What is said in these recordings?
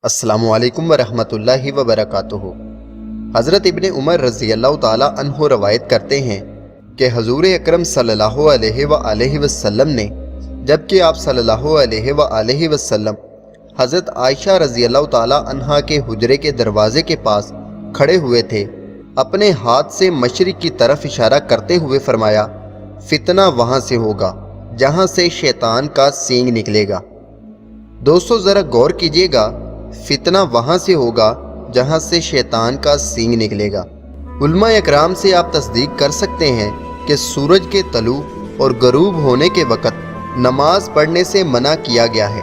अस्सलामु अलैकुम वरहमतुल्लाहि वबरकातुहू। हज़रत इब्ने उमर रज़ी अल्लाह ताला अन्हु रवायत करते हैं कि हजूर अकरम सल्लल्लाहु अलैहि वसल्लम ने, जबकि आप सल्लल्लाहु अलैहि वसल्लम हज़रत आयशा रज़ी अल्लाह ताला अन्हा के हुजरे के दरवाज़े के पास खड़े हुए थे, अपने हाथ से मशरिक़ की तरफ इशारा करते हुए फरमाया, फितना वहाँ से होगा जहाँ से शैतान का सींग निकलेगा। दोस्तों ज़रा गौर कीजिएगा, फितना वहाँ से होगा जहाँ से शैतान का सींग निकलेगा। उलमा इकराम से आप तस्दीक कर सकते हैं कि सूरज के तलू और गरूब होने के वक़्त नमाज पढ़ने से मना किया गया है,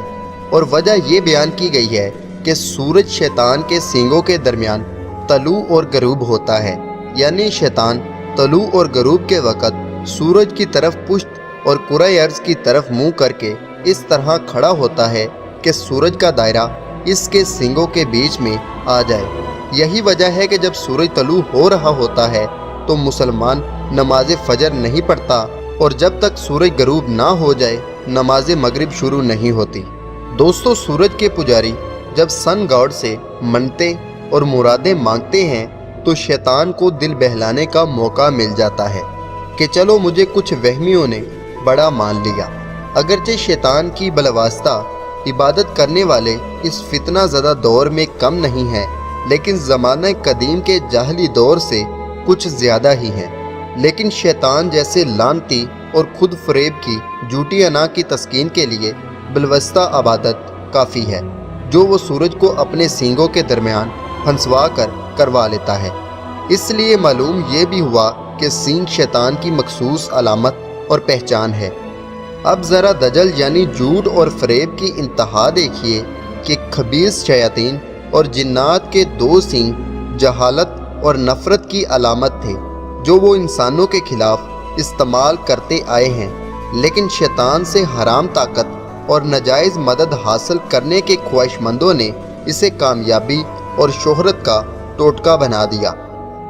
और वजह ये बयान की गई है कि सूरज शैतान के सींगों के दरमियान तलू और गरूब होता है, यानी शैतान तलू और गरूब के वक़्त सूरज की तरफ पुश्त और कुरे अर्ज़ की तरफ मुँह करके इस तरह खड़ा होता है कि सूरज का दायरा इसके सींगों के बीच में आ जाए। यही वजह है कि जब सूरज तलू हो रहा होता है तो मुसलमान नमाज फजर नहीं पढ़ता, और जब तक सूरज गरूब ना हो जाए नमाज मगरिब शुरू नहीं होती। दोस्तों सूरज के पुजारी जब सन गॉड से मनते और मुरादें मांगते हैं तो शैतान को दिल बहलाने का मौका मिल जाता है कि चलो मुझे कुछ वहमियों ने बड़ा मान लिया। अगरचे शैतान की बलवास्ता इबादत करने वाले इस फितना ज़दा दौर में कम नहीं हैं, लेकिन ज़माना कदीम के जाहली दौर से कुछ ज़्यादा ही हैं। लेकिन शैतान जैसे लानती और खुद फरेब की झूठी अना की तस्कीन के लिए बलवस्ता इबादत काफ़ी है, जो वो सूरज को अपने सींगों के दरमियान फंसवा कर करवा लेता है। इसलिए मालूम ये भी हुआ कि सींग शैतान की मखसूस अलामत और पहचान है। अब ज़रा दजल यानी झूठ और फरेब की इंतहा देखिए कि खबीस शयातीन और जिन्नात के दो सींग जहालत और नफ़रत की अलामत थे, जो वो इंसानों के खिलाफ इस्तेमाल करते आए हैं। लेकिन शैतान से हराम ताकत और नाजायज़ मदद हासिल करने के ख्वाहिशमंदों ने इसे कामयाबी और शोहरत का टोटका बना दिया,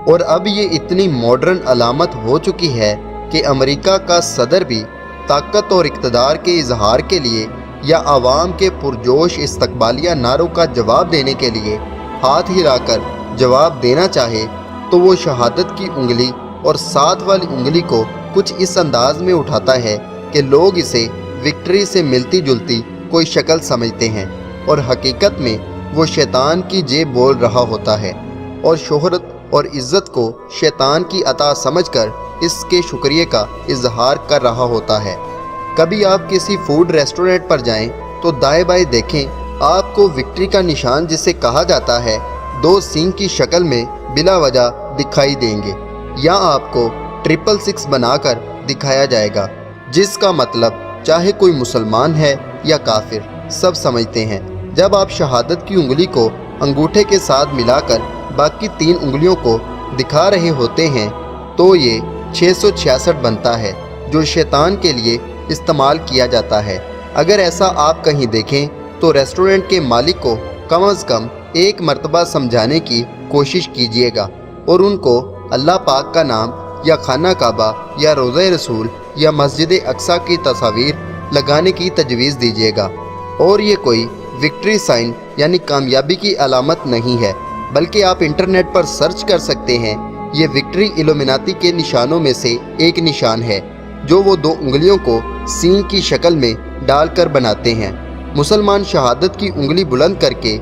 और अब ये इतनी मॉडर्न अलामत हो चुकी है कि अमेरिका का सदर भी ताकत और इक़्तिदार के इजहार के लिए या आवाम के पुरजोश इस्तकबालिया नारों का जवाब देने के लिए हाथ हिलाकर जवाब देना चाहे तो वो शहादत की उंगली और साथ वाली उंगली को कुछ इस अंदाज में उठाता है कि लोग इसे विक्ट्री से मिलती जुलती कोई शक्ल समझते हैं, और हकीकत में वो शैतान की जेब बोल रहा होता है, और शोहरत और इज़्ज़त को शैतान की अता समझकर इसके शुक्रिया का इजहार कर रहा होता है। कभी आप किसी फूड रेस्टोरेंट पर जाएं तो दाएं बाएं देखें, आपको विक्ट्री का निशान जिसे कहा जाता है दो सींग की शक्ल में बिला वजह दिखाई देंगे, या आपको 666 बनाकर दिखाया जाएगा, जिसका मतलब चाहे कोई मुसलमान है या काफिर सब समझते हैं। जब आप शहादत की उंगली को अंगूठे के साथ मिलाकर बाकी 3 उंगलियों को दिखा रहे होते हैं तो ये 666 बनता है, जो शैतान के लिए इस्तेमाल किया जाता है। अगर ऐसा आप कहीं देखें तो रेस्टोरेंट के मालिक को कम से कम एक मर्तबा समझाने की कोशिश कीजिएगा, और उनको अल्लाह पाक का नाम या खाना काबा या रोज़ा रसूल या मस्जिद अक्सा की तस्वीर लगाने की तजवीज़ दीजिएगा। और ये कोई विक्ट्री साइन यानी कामयाबी की अलामत नहीं है, बल्कि आप इंटरनेट पर सर्च कर सकते हैं। ये विक्ट्री इल्यूमिनाती के निशानों में से एक निशान है, जो वो 2 उंगलियों को सींग की शक्ल में डालकर बनाते हैं। मुसलमान शहादत की उंगली बुलंद करके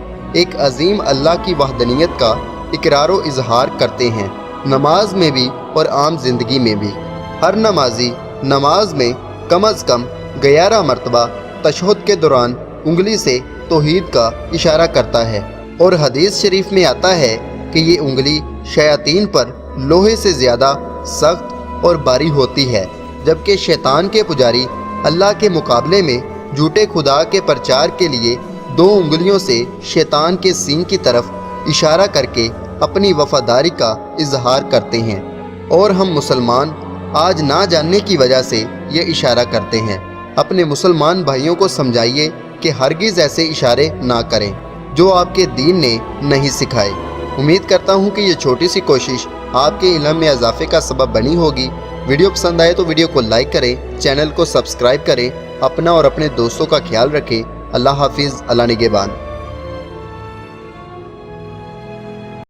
एक अजीम अल्लाह की वहदनियत का इकरार व इजहार करते हैं, नमाज में भी और आम जिंदगी में भी। हर नमाजी नमाज में कम अज़ कम 11 मरतबा तशहुद के दौरान उंगली से तौहीद का इशारा करता है, और हदीस शरीफ में आता है कि ये उंगली शयातीन पर लोहे से ज़्यादा सख्त और बारी होती है, जबकि शैतान के पुजारी अल्लाह के मुकाबले में झूठे खुदा के प्रचार के लिए 2 उंगलियों से शैतान के सींग की तरफ इशारा करके अपनी वफादारी का इजहार करते हैं। और हम मुसलमान आज ना जानने की वजह से ये इशारा करते हैं। अपने मुसलमान भाइयों को समझाइए कि हरगिज़ ऐसे इशारे ना करें जो आपके दीन ने नहीं सिखाए। उम्मीद करता हूँ कि ये छोटी सी कोशिश आपके इल्म में इजाफे का सबब बनी होगी। वीडियो पसंद आए तो वीडियो को लाइक करें, चैनल को सब्सक्राइब करें, अपना और अपने दोस्तों का ख्याल रखें। अल्लाह हाफिज़, अल्लाह निगहबान।